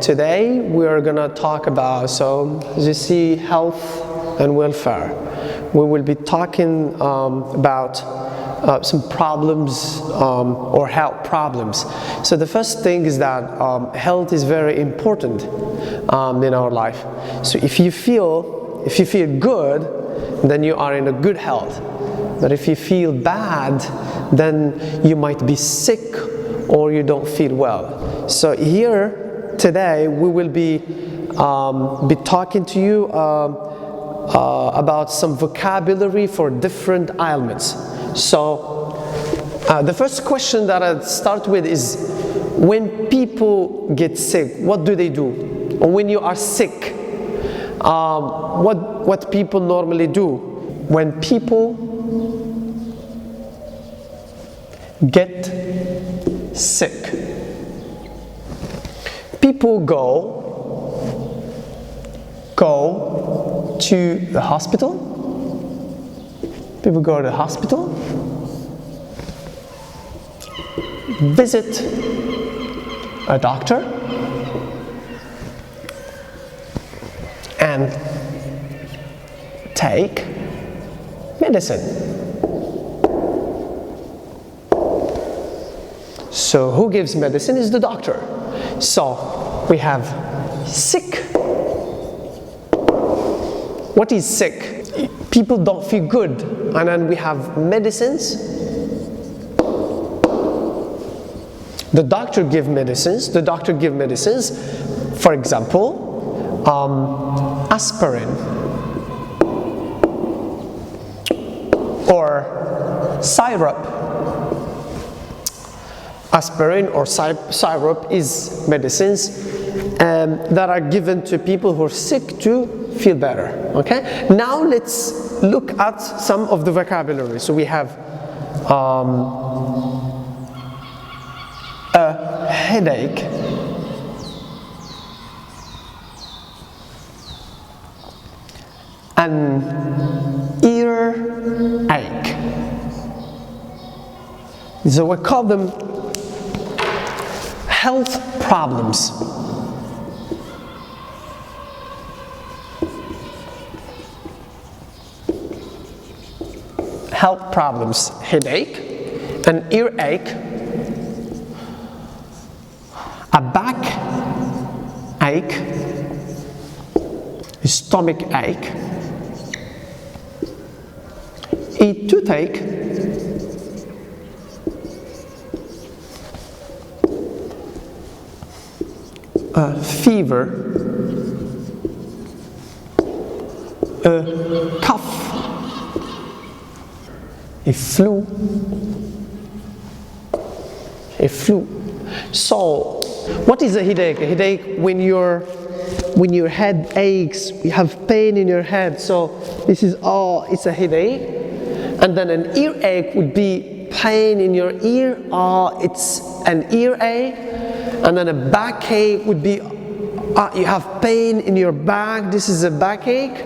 Today we are going to talk about, you see, health and welfare. We will be talking about some problems or health problems. So the first thing is that health is very important in our life. So if you feel good, then you are in a good health. But if you feel bad, then you might be sick or you don't feel well. So here today we will be talking to you about some vocabulary for different ailments. So the first question that I'd start with is, when people get sick, what do they do? Or when you are sick, what people normally do? When people get sick, people go to the hospital. People go to the hospital, visit a doctor, and take medicine. So who gives medicine is the doctor. So we have sick. What is sick? People don't feel good, and then we have medicines. The doctor gives medicines. For example, aspirin or syrup. Aspirin or syrup is medicines that are given to people who are sick to feel better. Okay. Now let's look at some of the vocabulary. So we have a headache, an earache. So we call them health problems. Health problems: headache, an earache, a back ache, a stomach ache, a toothache, a fever, a cough, a flu. So, what is a headache? A headache when your head aches, you have pain in your head. So this is it's a headache. And then an earache would be pain in your ear. It's an earache. And then a backache would be you have pain in your back. This is a backache.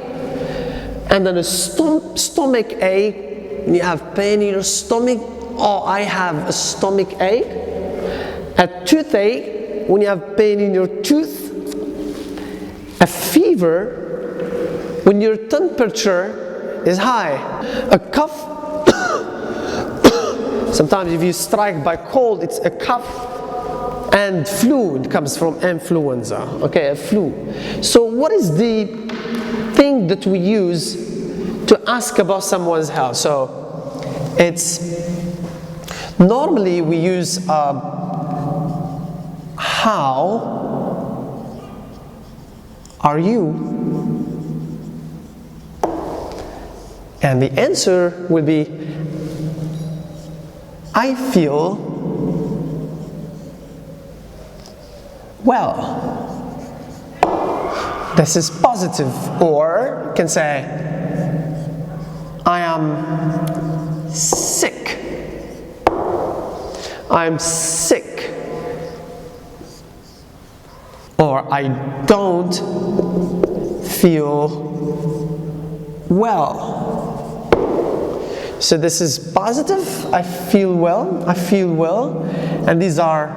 And then a stomach ache. You have pain in your stomach. I have a stomach ache. A toothache, when you have pain in your tooth. A fever, when your temperature is high. A cough, sometimes if you strike by cold, it's a cough. And flu, it comes from influenza. Okay, a flu. So what is the thing that we use to ask about someone's health? So it's normally we use how are you? And the answer will be, I feel well. This is positive. Or you can say, I am sick. I'm sick. Or I don't feel well. So this is positive. I feel well. And these are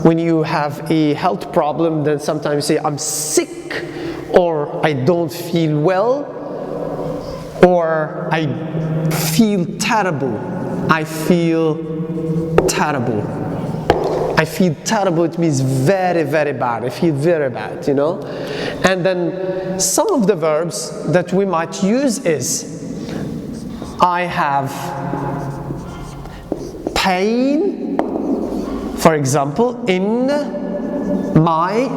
when you have a health problem, then sometimes you say, I'm sick, or I don't feel well, or I feel terrible. I feel terrible. I feel terrible, it means very, very bad. I feel very bad, you know? And then some of the verbs that we might use is, I have pain, for example, in my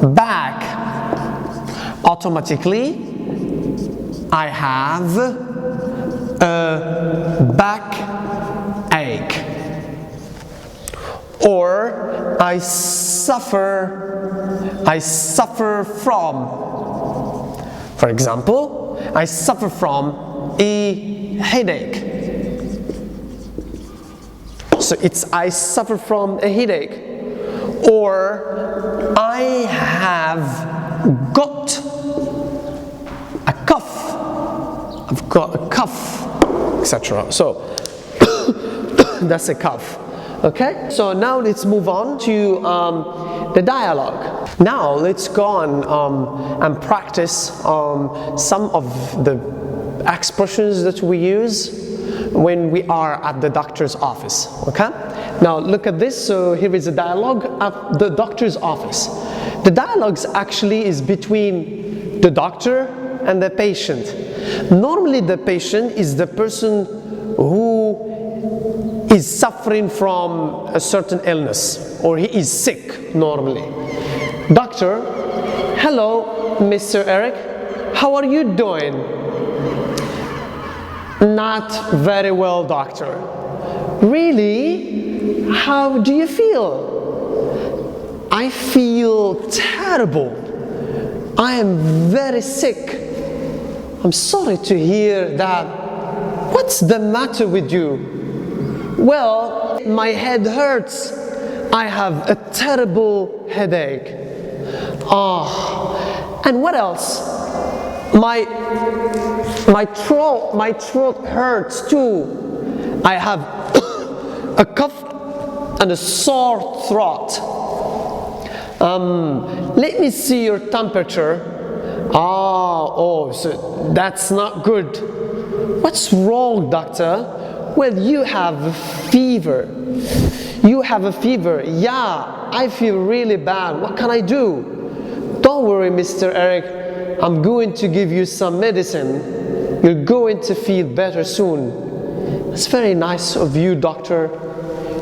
back. Automatically, I have a backache. Or I suffer from, for example, I suffer from a headache. So it's I suffer from a headache. Or I have got a cough. I've got a cough, etc. So that's a cough. Okay, so now let's move on to the dialogue. Now let's go on and practice some of the expressions that we use when we are at the doctor's office. Okay, now look at this. So here is a dialogue at the doctor's office. The dialogue actually is between the doctor and the patient. Normally the patient is the person who is suffering from a certain illness, or he is sick normally. Doctor, hello, Mr. Eric, how are you doing? Not very well, doctor. Really? How do you feel? I feel terrible. I am very sick. I'm sorry to hear that. What's the matter with you? Well, my head hurts. I have a terrible headache. And what else? My throat hurts too. I have a cough and a sore throat. Let me see your temperature. So that's not good. What's wrong, doctor? Well, you have a fever. You have a fever. Yeah, I feel really bad. What can I do? Don't worry, Mr. Eric. I'm going to give you some medicine. You're going to feel better soon. It's very nice of you, doctor.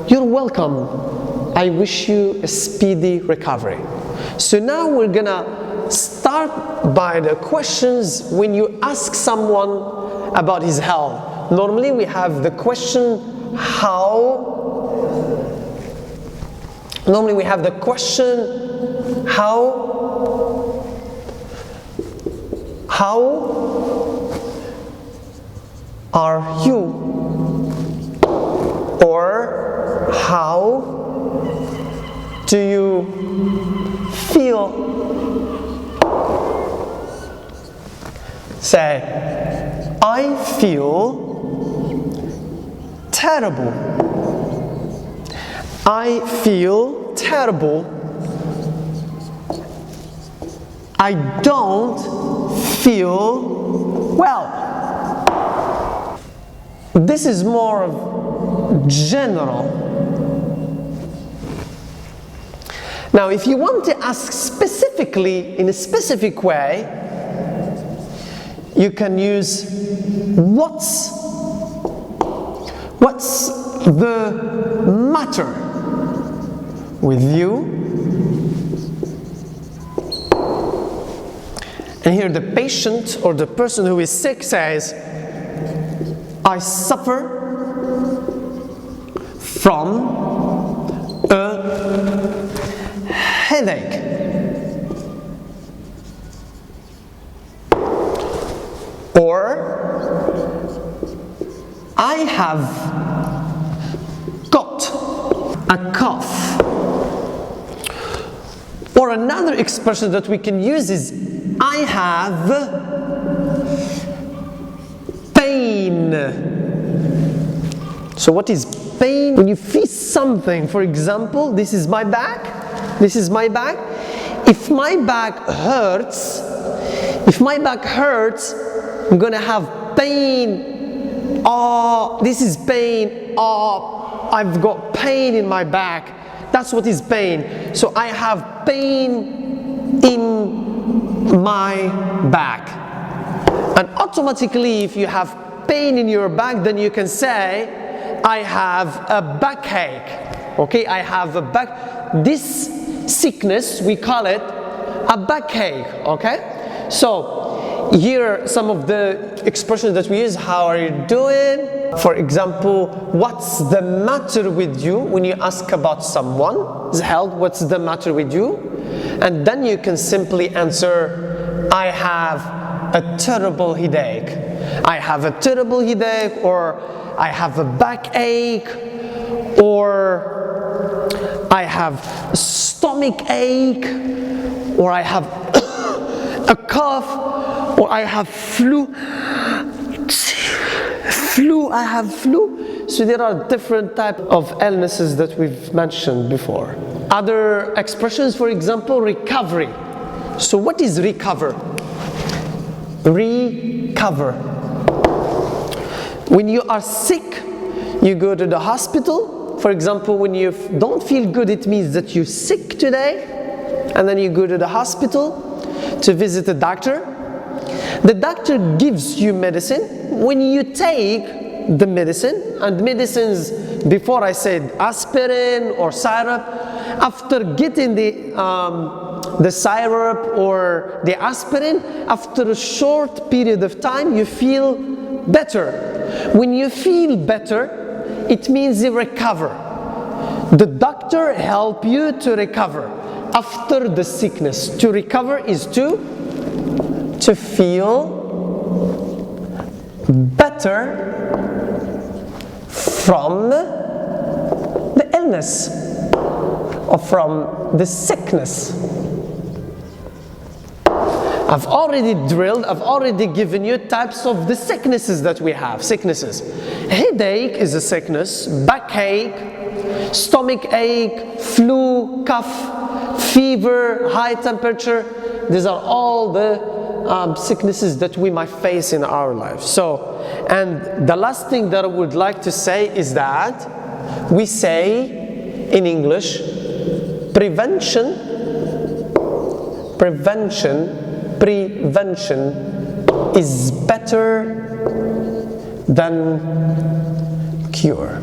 You're welcome. I wish you a speedy recovery. So now we're gonna start by the questions when you ask someone about his health. Normally we have the question how. Normally we have the question how are you? Or how do you feel? Say, I feel terrible. I feel terrible. I don't feel well. This is more of general. Now, if you want to ask specifically in a specific way, you can use what's the matter with you? And here the patient or the person who is sick says, I suffer from a headache. Or I have got a cough. Or another expression that we can use is I have pain. So what is pain when you feel something. For example, this is my back. This is my back. If my back hurts, I'm gonna have pain. Oh, this is pain. Oh, I've got pain in my back. That's what is pain. So I have pain in my back. And automatically, if you have pain in your back, then you can say, I have a backache. Okay, I have a back. This sickness, we call it a backache. Okay, so here are some of the expressions that we use. How are you doing? For example, what's the matter with you? When you ask about someone, what's the matter with you? And then you can simply answer, I have a terrible headache. I have a terrible headache, or I have a backache, or I have a stomach ache, or I have a cough, or I have flu. I have flu. So there are different types of illnesses that we've mentioned before. Other expressions, for example, recovery. So what is recover? Recover. When you are sick, you go to the hospital. For example, when you don't feel good, it means that you're sick today. And then you go to the hospital to visit a doctor. The doctor gives you medicine. When you take the medicine, and medicines, before I said aspirin or syrup, after getting the syrup or the aspirin, after a short period of time, you feel better. When you feel better, it means you recover. The doctor helps you to recover after the sickness. To recover is to feel better from the illness or from the sickness. I've already given you types of the sicknesses that we have. Sicknesses. Headache is a sickness, backache, stomach ache, flu, cough, fever, high temperature. These are all the sicknesses that we might face in our lives. So, and the last thing that I would like to say is that we say in English, prevention is better than cure.